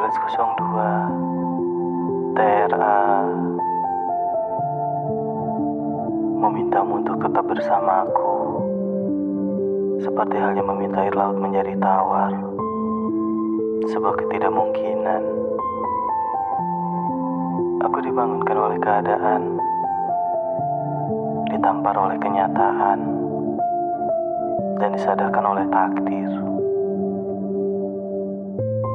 1302 TRA memintamu untuk tetap bersamaku, seperti halnya meminta air laut menjadi tawar, sebuah ketidakmungkinan. Aku dibangunkan oleh keadaan, ditampar oleh kenyataan, dan disadarkan oleh takdir.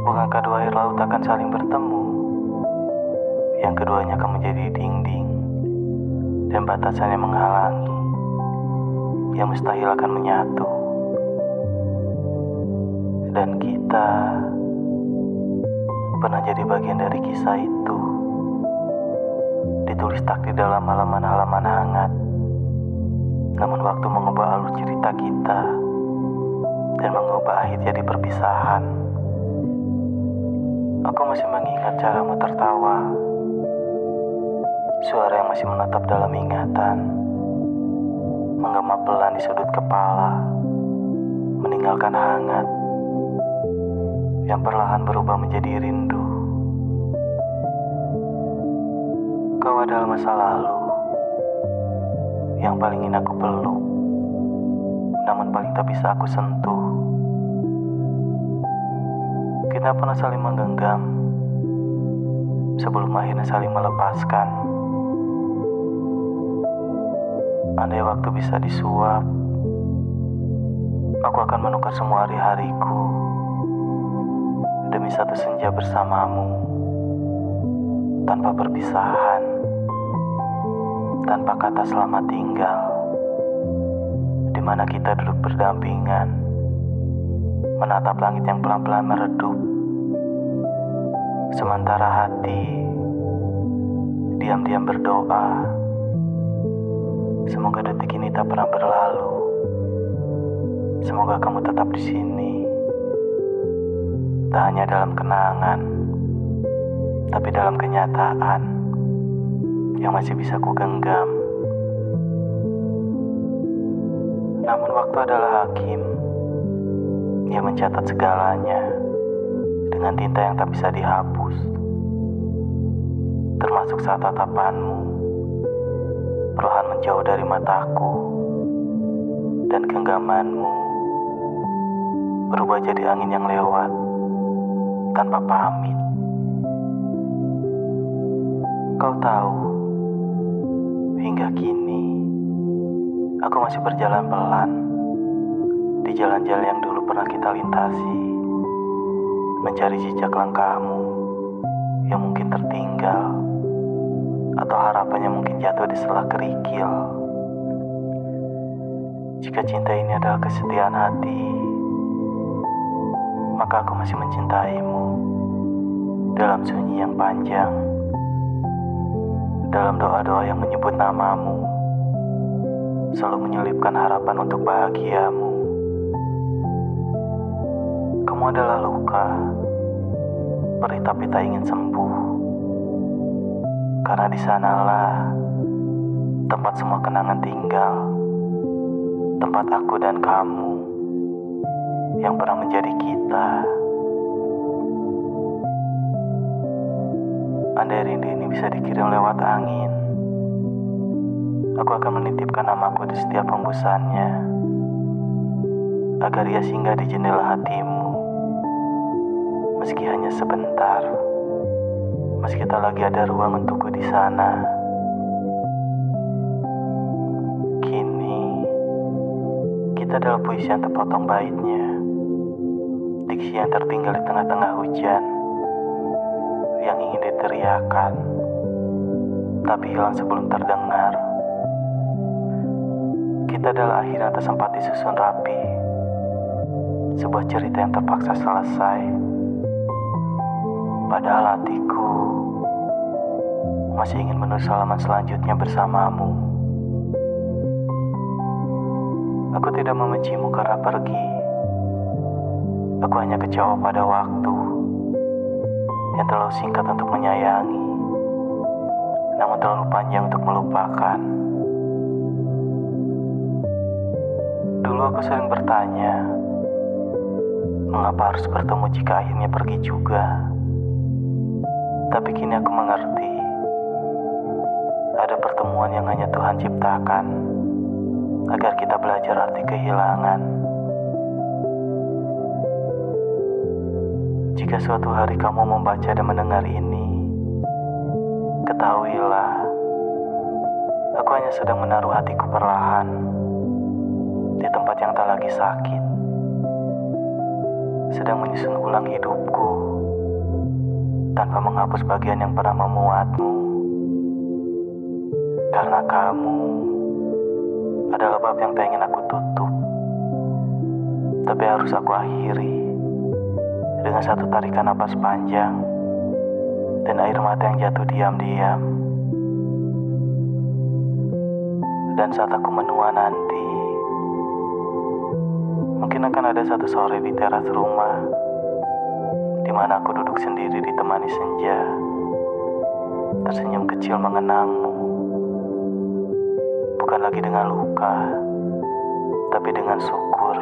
Bukankah dua air laut akan saling bertemu? Yang keduanya akan menjadi dinding, dan batasannya menghalangi, yang mustahil akan menyatu. Dan kita pernah jadi bagian dari kisah itu, ditulis takdir dalam halaman-halaman hangat. Namun waktu mengubah alur cerita kita dan mengubah akhir jadi perpisahan. Aku masih mengingat caramu tertawa, suara yang masih menetap dalam ingatan, menggema pelan di sudut kepala, meninggalkan hangat yang perlahan berubah menjadi rindu. Kau adalah masa lalu yang paling ingin aku peluk, namun paling tak bisa aku sentuh. Kita pernah saling menggenggam sebelum akhirnya saling melepaskan. Andai waktu bisa disuap, aku akan menukar semua hari-hariku demi satu senja bersamamu, tanpa perpisahan, tanpa kata selamat tinggal, di mana kita duduk berdampingan, menatap langit yang pelan-pelan meredup, sementara hati diam-diam berdoa, semoga detik ini tak pernah berlalu, semoga kamu tetap di sini, tak hanya dalam kenangan, tapi dalam kenyataan yang masih bisa ku genggam. Namun waktu adalah hakim yang mencatat segalanya dengan tinta yang tak bisa dihapus, termasuk saat tatapanmu perlahan menjauh dari mataku dan genggamanmu berubah jadi angin yang lewat tanpa pamit. Kau tahu, hingga kini aku masih berjalan pelan di jalan-jalan yang dulu pernah kita lintasi, mencari jejak langkahmu yang mungkin tertinggal, atau harapannya mungkin jatuh di sela kerikil. Jika cinta ini adalah kesetiaan hati, maka aku masih mencintaimu dalam sunyi yang panjang, dalam doa-doa yang menyebut namamu, selalu menyelipkan harapan untuk bahagiamu. Kamu adalah luka, perih tapi tak ingin sembuh, karena di sanalah tempat semua kenangan tinggal, tempat aku dan kamu yang pernah menjadi kita. Andai rindu ini bisa dikirim lewat angin, aku akan menitipkan namaku di setiap hembusannya, agar ia singgah di jendela hatimu, meski hanya sebentar, meski tak lagi ada ruang untukku di sana. Kini kita adalah puisi yang terpotong baitnya, diksi yang tertinggal di tengah-tengah hujan, yang ingin diteriakan tapi hilang sebelum terdengar. Kita adalah akhir yang tak sempat disusun rapi, sebuah cerita yang terpaksa selesai, padahal hatiku masih ingin menulis halaman selanjutnya bersamamu. Aku tidak membencimu karena pergi, aku hanya kecewa pada waktu yang terlalu singkat untuk menyayangi, namun terlalu panjang untuk melupakan. Dulu aku sering bertanya, mengapa harus bertemu jika akhirnya pergi juga? Tapi kini aku mengerti, ada pertemuan yang hanya Tuhan ciptakan agar kita belajar arti kehilangan. Jika suatu hari kamu membaca dan mendengar ini, ketahuilah, aku hanya sedang menaruh hatiku perlahan di tempat yang tak lagi sakit, sedang menyusun ulang hidupku tanpa menghapus bagian yang pernah memuatmu. Karena kamu adalah bab yang tak ingin aku tutup, tapi harus aku akhiri dengan satu tarikan napas panjang dan air mata yang jatuh diam-diam. Dan saat aku menua nanti, mungkin akan ada satu sore di teras rumah, di mana aku duduk sendiri ditemani senja, tersenyum kecil mengenangmu. Bukan lagi dengan luka, tapi dengan syukur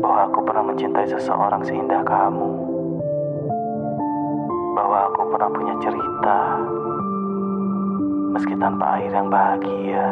bahwa aku pernah mencintai seseorang seindah kamu, bahwa aku pernah punya cerita meski tanpa akhir yang bahagia.